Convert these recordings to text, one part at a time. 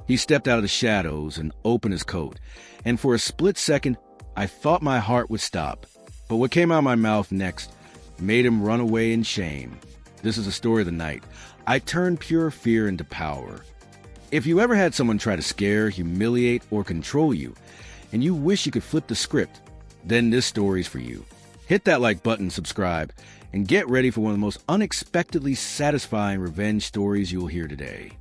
He stepped out of the shadows and opened his coat, and for a split second, I thought my heart would stop. But what came out of my mouth next made him run away in shame. This is the story of the night. I turned pure fear into power. If you ever had someone try to scare, humiliate, or control you, and you wish you could flip the script, then this story's for you. Hit that like button, subscribe, and get ready for one of the most unexpectedly satisfying revenge stories you'll hear today.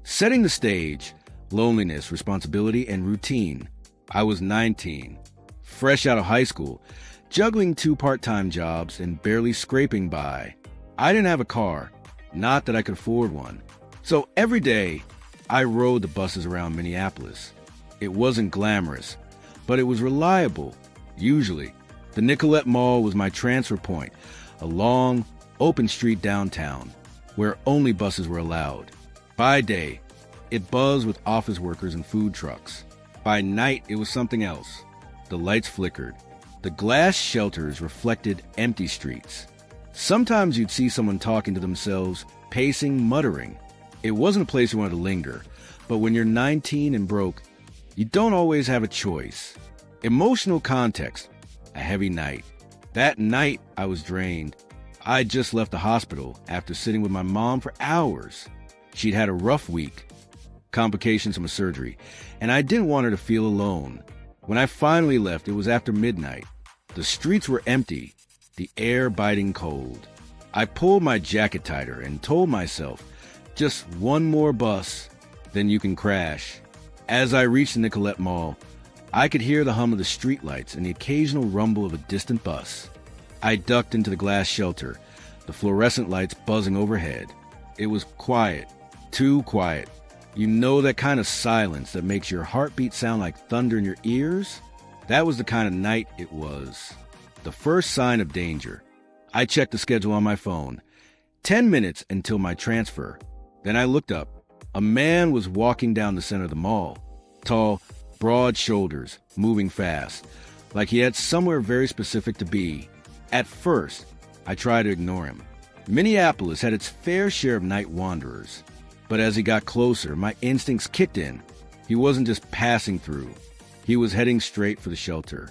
Setting the stage: loneliness, responsibility, and routine. I was 19, fresh out of high school, juggling 2 part-time jobs and barely scraping by. I didn't have a car, not that I could afford one. So every day, I rode the buses around Minneapolis. It wasn't glamorous, but it was reliable. Usually, the Nicollet Mall was my transfer point, a long, open street downtown, where only buses were allowed. By day, it buzzed with office workers and food trucks. By night, it was something else. The lights flickered. The glass shelters reflected empty streets. Sometimes you'd see someone talking to themselves, pacing, muttering. It wasn't a place you wanted to linger, but when you're 19 and broke, you don't always have a choice. Emotional context: a heavy night. That night, I was drained. I'd just left the hospital after sitting with my mom for hours. She'd had a rough week, complications from a surgery, and I didn't want her to feel alone. When I finally left, it was after midnight. The streets were empty, the air biting cold. I pulled my jacket tighter and told myself, just one more bus, then you can crash. As I reached the Nicollet Mall, I could hear the hum of the streetlights and the occasional rumble of a distant bus. I ducked into the glass shelter, the fluorescent lights buzzing overhead. It was quiet, too quiet. You know that kind of silence that makes your heartbeat sound like thunder in your ears? That was the kind of night it was. The first sign of danger. I checked the schedule on my phone. 10 minutes until my transfer. Then I looked up. A man was walking down the center of the mall. Tall, broad shoulders, moving fast, like he had somewhere very specific to be. At first, I tried to ignore him. Minneapolis had its fair share of night wanderers. But as he got closer, my instincts kicked in. He wasn't just passing through. He was heading straight for the shelter.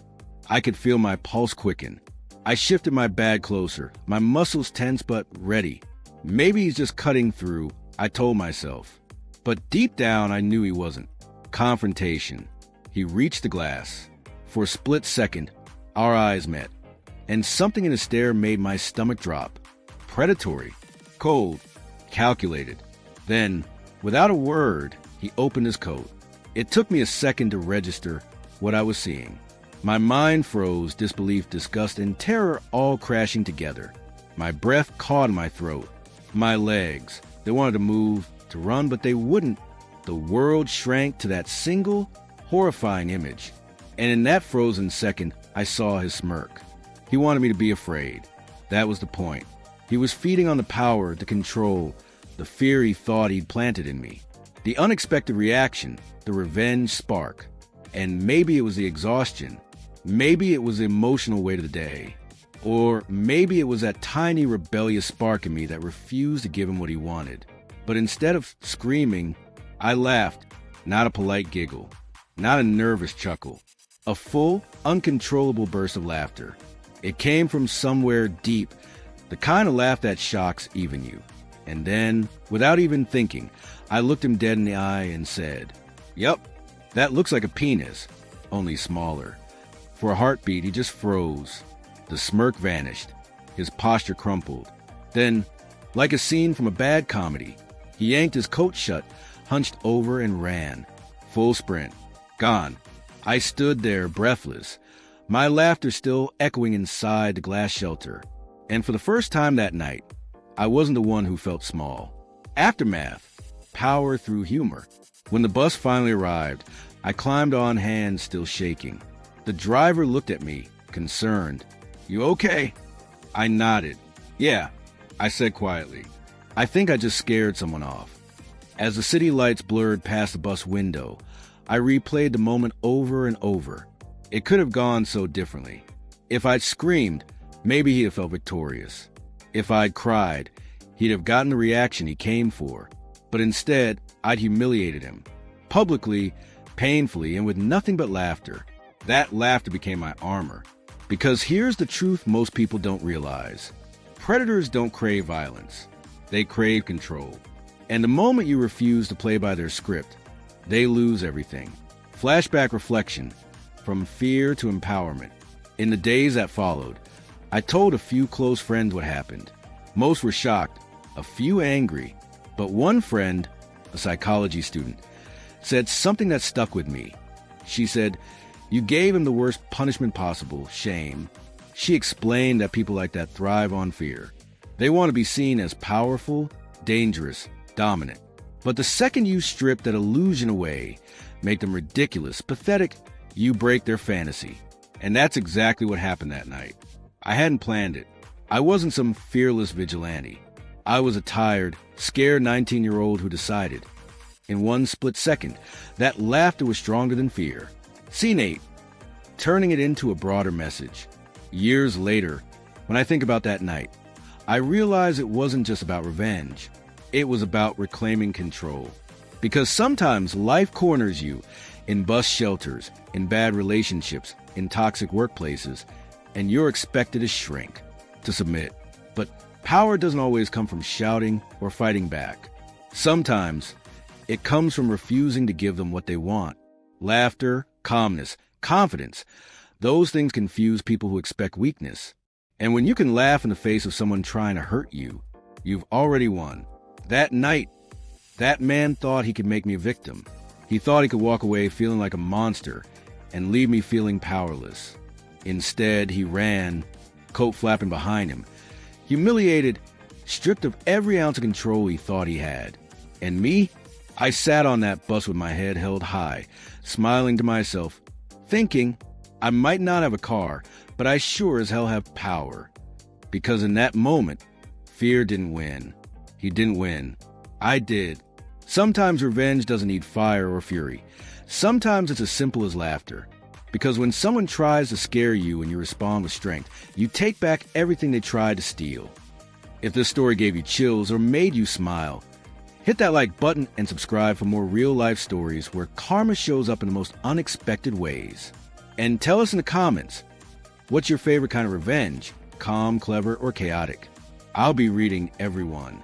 I could feel my pulse quicken. I shifted my bag closer, my muscles tense but ready. Maybe he's just cutting through, I told myself. But deep down, I knew he wasn't. Confrontation. He reached the glass. For a split second, our eyes met. And something in his stare made my stomach drop. Predatory. Cold. Calculated. Then, without a word, he opened his coat. It took me a second to register what I was seeing. My mind froze, disbelief, disgust, and terror all crashing together. My breath caught in my throat. My legs, they wanted to move, to run, but they wouldn't. The world shrank to that single, horrifying image. And in that frozen second, I saw his smirk. He wanted me to be afraid. That was the point. He was feeding on the power, the control, the fear he thought he'd planted in me. The unexpected reaction, the revenge spark. And maybe it was the exhaustion. Maybe it was the emotional weight of the day. Or maybe it was that tiny rebellious spark in me that refused to give him what he wanted. But instead of screaming, I laughed. Not a polite giggle. Not a nervous chuckle. A full, uncontrollable burst of laughter. It came from somewhere deep, the kind of laugh that shocks even you. And then, without even thinking, I looked him dead in the eye and said, "Yup, that looks like a penis, only smaller." For a heartbeat, he just froze. The smirk vanished. His posture crumpled. Then, like a scene from a bad comedy, he yanked his coat shut, hunched over and ran. Full sprint. Gone. I stood there, breathless, my laughter still echoing inside the glass shelter. And for the first time that night, I wasn't the one who felt small. Aftermath. Power through humor. When the bus finally arrived, I climbed on, hands still shaking. The driver looked at me, concerned. "You okay?" I nodded. "Yeah," I said quietly. "I think I just scared someone off." As the city lights blurred past the bus window, I replayed the moment over and over. It could have gone so differently. If I'd screamed, maybe he'd have felt victorious. If I'd cried, he'd have gotten the reaction he came for. But instead, I'd humiliated him, publicly, painfully, and with nothing but laughter. That laughter became my armor. Because here's the truth most people don't realize. Predators don't crave violence. They crave control. And the moment you refuse to play by their script, they lose everything. Flashback reflection, from fear to empowerment. In the days that followed, I told a few close friends what happened. Most were shocked, a few angry, but one friend, a psychology student, said something that stuck with me. She said, "You gave him the worst punishment possible, shame." She explained that people like that thrive on fear. They want to be seen as powerful, dangerous, dominant. But the second you strip that illusion away, make them ridiculous, pathetic, you break their fantasy. And that's exactly what happened that night. I hadn't planned it. I wasn't some fearless vigilante. I was a tired, scared 19-year-old who decided, in one split second, that laughter was stronger than fear. Scene 8. Turning it into a broader message. Years later, when I think about that night, I realize it wasn't just about revenge. It was about reclaiming control. Because sometimes life corners you in bus shelters, in bad relationships, in toxic workplaces, and you're expected to shrink, to submit. But power doesn't always come from shouting or fighting back. Sometimes it comes from refusing to give them what they want. Laughter, calmness, confidence. Those things confuse people who expect weakness. And when you can laugh in the face of someone trying to hurt you, you've already won. That night, that man thought he could make me a victim. He thought he could walk away feeling like a monster and leave me feeling powerless. Instead, he ran, coat flapping behind him, humiliated, stripped of every ounce of control he thought he had. And me? I sat on that bus with my head held high, smiling to myself, thinking I might not have a car, but I sure as hell have power. Because in that moment, fear didn't win. He didn't win. I did. Sometimes revenge doesn't need fire or fury. Sometimes it's as simple as laughter. Because when someone tries to scare you and you respond with strength, you take back everything they tried to steal. If this story gave you chills or made you smile, hit that like button and subscribe for more real-life stories where karma shows up in the most unexpected ways. And tell us in the comments, what's your favorite kind of revenge? Calm, clever, or chaotic? I'll be reading every one.